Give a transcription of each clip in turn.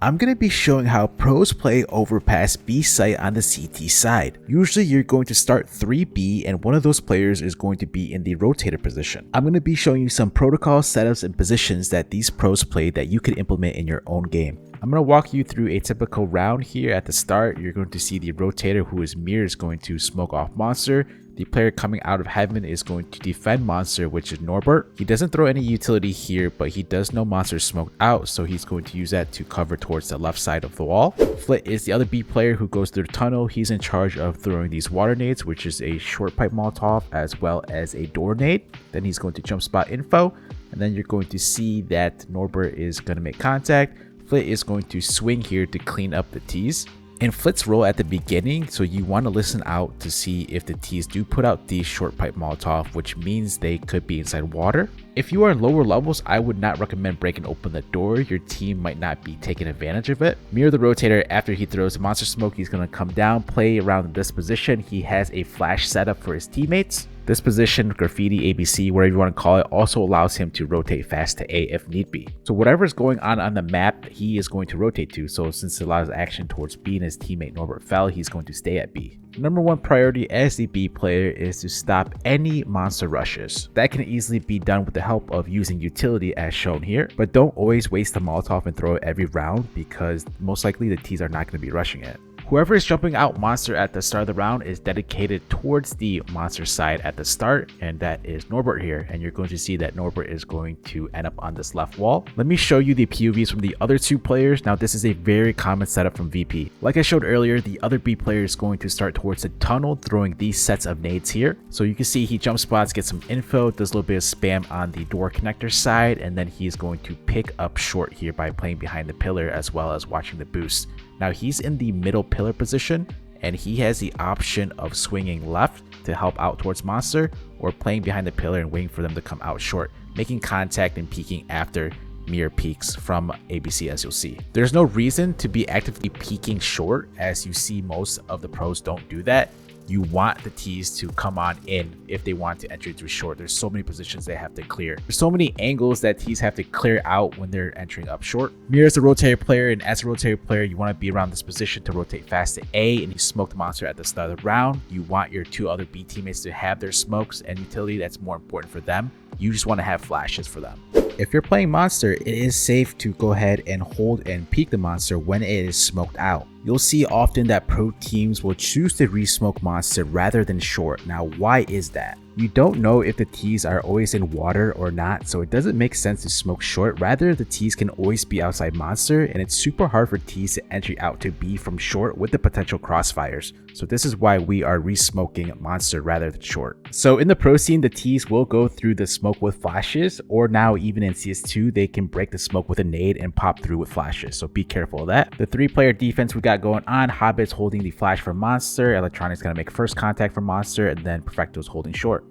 I'm going to be showing how pros play Overpass B site on the CT side. Usually you're going to start 3B and one of those players is going to be in the rotator position. I'm going to be showing you some protocol setups and positions that these pros play that you can implement in your own game. I'm going to walk you through a typical round here. At the start, you're going to see the rotator, who is Mir, is going to smoke off Monster. The player coming out of heaven is going to defend Monster, which is Norbert. He doesn't throw any utility here, but he does know Monster is smoked out, so he's going to use that to cover towards the left side of the wall. Flit is the other B player who goes through the tunnel. He's in charge of throwing these water nades, which is a short pipe Molotov as well as a door nade. Then he's going to jump spot info, and then you're going to see that Norbert is going to make contact. Flit is going to swing here to clean up the tees. In Flit's role at the beginning, so you want to listen out to see if the tees do put out these short pipe Molotov, which means they could be inside water. If you are in lower levels, I would not recommend breaking open the door. Your team might not be taking advantage of it. Mir the rotator, after he throws the monster smoke, he's going to come down, play around this position. He has a flash setup for his teammates. This position, graffiti, ABC, whatever you want to call it, also allows him to rotate fast to A if need be. So whatever is going on the map, he is going to rotate to. So since it allows action towards B and his teammate Norbert fell, he's going to stay at B. Number one priority as the B player is to stop any monster rushes. That can easily be done with the help of using utility as shown here, but don't always waste the Molotov and throw it every round because most likely the T's are not going to be rushing it. Whoever is jumping out monster at the start of the round is dedicated towards the monster side at the start, and that is Norbert here, and you're going to see that Norbert is going to end up on this left wall. Let me show you the POVs from the other two players. Now this is a very common setup from VP. Like I showed earlier, the other B player is going to start towards the tunnel throwing these sets of nades here. So you can see he jump spots, gets some info, does a little bit of spam on the door connector side, and then he's going to pick up short here by playing behind the pillar as well as watching the boost. Now he's in the middle pillar position and he has the option of swinging left to help out towards monster or playing behind the pillar and waiting for them to come out short, making contact and peeking after Mir peaks from ABC, as you'll see. There's no reason to be actively peeking short, as you see most of the pros don't do that. You want the T's to come on in if they want to enter through short. There's so many positions they have to clear. There's so many angles that T's have to clear out when they're entering up short. Mir is the rotator player, and as a rotator player, you want to be around this position to rotate fast to A, and you smoke the monster at the start of the round. You want your two other B teammates to have their smokes and utility that's more important for them. You just want to have flashes for them. If you're playing monster, it is safe to go ahead and hold and peek the monster when it is smoked out. You'll see often that pro teams will choose to re-smoke monster rather than short. Now, why is that? You don't know if the T's are always in water or not, so it doesn't make sense to smoke short. Rather, the T's can always be outside monster, and it's super hard for T's to enter out to B from short with the potential crossfires. So this is why we are re-smoking monster rather than short. So in the pro scene, the T's will go through the smoke with flashes, or now even in CS2, they can break the smoke with a nade and pop through with flashes. So be careful of that. The three-player defense we got going on, Hobbit's holding the flash for monster, Electronic's gonna make first contact for monster, and then Perfecto's holding short.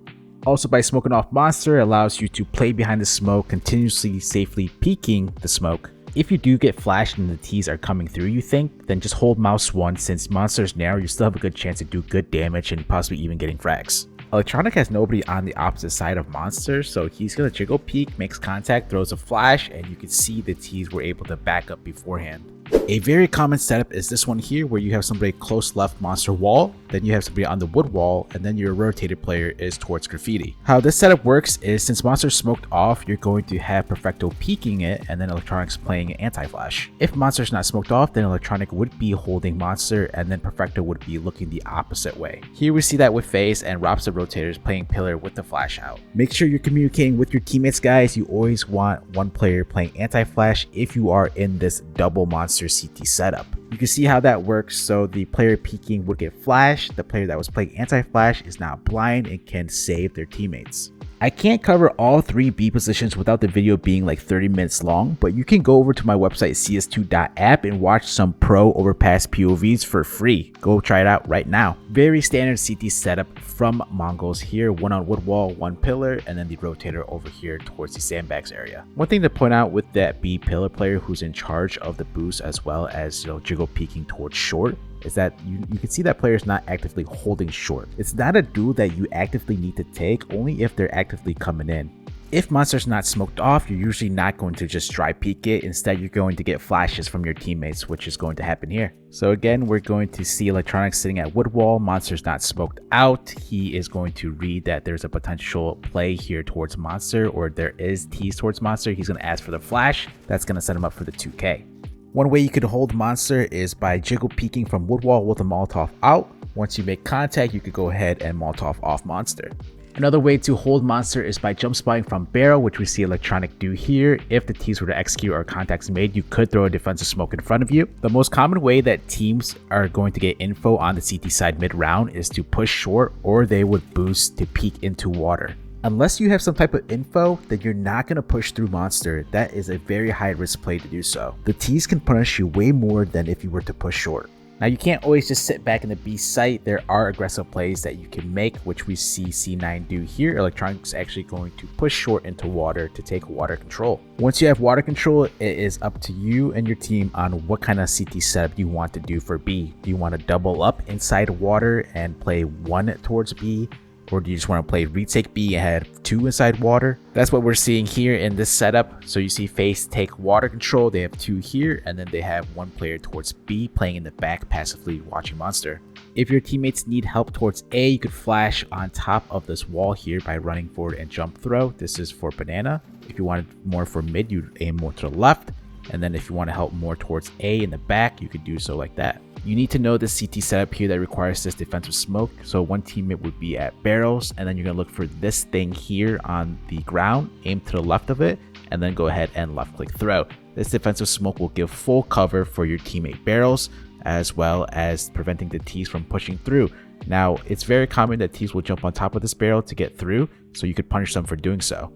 Also, by smoking off monster, it allows you to play behind the smoke, continuously safely peeking the smoke. If you do get flashed and the T's are coming through, you think, then just hold mouse 1. Since monster is narrow, you still have a good chance to do good damage and possibly even getting frags. Electronic has nobody on the opposite side of monster, so he's gonna jiggle peek, makes contact, throws a flash, and you can see the T's were able to back up beforehand. A very common setup is this one here, where you have somebody close left monster wall, then you have somebody on the wood wall, and then your rotated player is towards graffiti. How this setup works is, since monster smoked off, you're going to have Perfecto peeking it and then Electronic's playing anti-flash. If monster's not smoked off, then Electronic would be holding monster and then Perfecto would be looking the opposite way. Here we see that with FaZe, and Rob's the rotators playing pillar with the flash out. Make sure you're communicating with your teammates, guys. You always want one player playing anti-flash if you are in this double monster CT setup. You can see how that works. So the player peeking would get flashed. The player that was playing anti-flash is now blind and can save their teammates. I can't cover all 3 B positions without the video being like 30 minutes long, but you can go over to my website cs2.app and watch some pro Overpass POVs for free. Go try it out right now. Very standard CT setup from Mongols here, one on wood wall, one pillar, and then the rotator over here towards the sandbags area. One thing to point out with that B pillar player who's in charge of the boost as well as jiggle peeking towards short is that you can see that player is not actively holding short. It's not a duel that you actively need to take, only if they're actively coming in. If monster's not smoked off, you're usually not going to just dry peek it. Instead, you're going to get flashes from your teammates, which is going to happen here. So again, we're going to see electronics sitting at wood wall. Monster's not smoked out. He is going to read that there's a potential play here towards monster, or there is tease towards monster. He's going to ask for the flash. That's going to set him up for the 2K. One way you could hold monster is by jiggle peeking from wood wall with a Molotov out. Once you make contact, you could go ahead and Molotov off monster. Another way to hold monster is by jump spotting from barrel, which we see electronic do here. If the teams were to execute or contacts made, you could throw a defensive smoke in front of you. The most common way that teams are going to get info on the CT side mid round is to push short, or they would boost to peek into water. Unless you have some type of info, then you're not going to push through monster. That is a very high risk play to do so. The tease can punish you way more than if you were to push short. Now, you can't always just sit back in the B site. There are aggressive plays that you can make, which we see C9 do here. Electronics actually going to push short into water to take water control. Once you have water control, it is up to you and your team on what kind of CT setup you want to do for B. Do you want to double up inside water and play one towards B? Or do you just want to play retake B and have two inside water? That's what we're seeing here in this setup. So you see FaZe take water control. They have two here, and then they have one player towards B playing in the back passively watching monster. If your teammates need help towards A, you could flash on top of this wall here by running forward and jump throw. This is for banana. If you wanted more for mid, you'd aim more to the left. And then if you want to help more towards A in the back, you could do so like that. You need to know the CT setup here that requires this defensive smoke. So one teammate would be at barrels, and then you're going to look for this thing here on the ground, aim to the left of it, and then go ahead and left click throw. This defensive smoke will give full cover for your teammate barrels, as well as preventing the tees from pushing through. Now, it's very common that tees will jump on top of this barrel to get through, so you could punish them for doing so.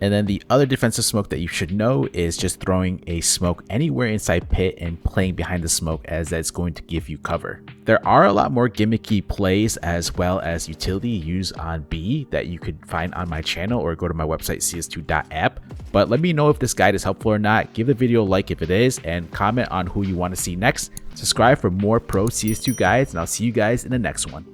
And then the other defensive smoke that you should know is just throwing a smoke anywhere inside pit and playing behind the smoke, as that's going to give you cover. There are a lot more gimmicky plays as well as utility used on B that you could find on my channel, or go to my website cs2.app. But let me know if this guide is helpful or not. Give the video a like if it is, and comment on who you want to see next. Subscribe for more pro CS2 guides, and I'll see you guys in the next one.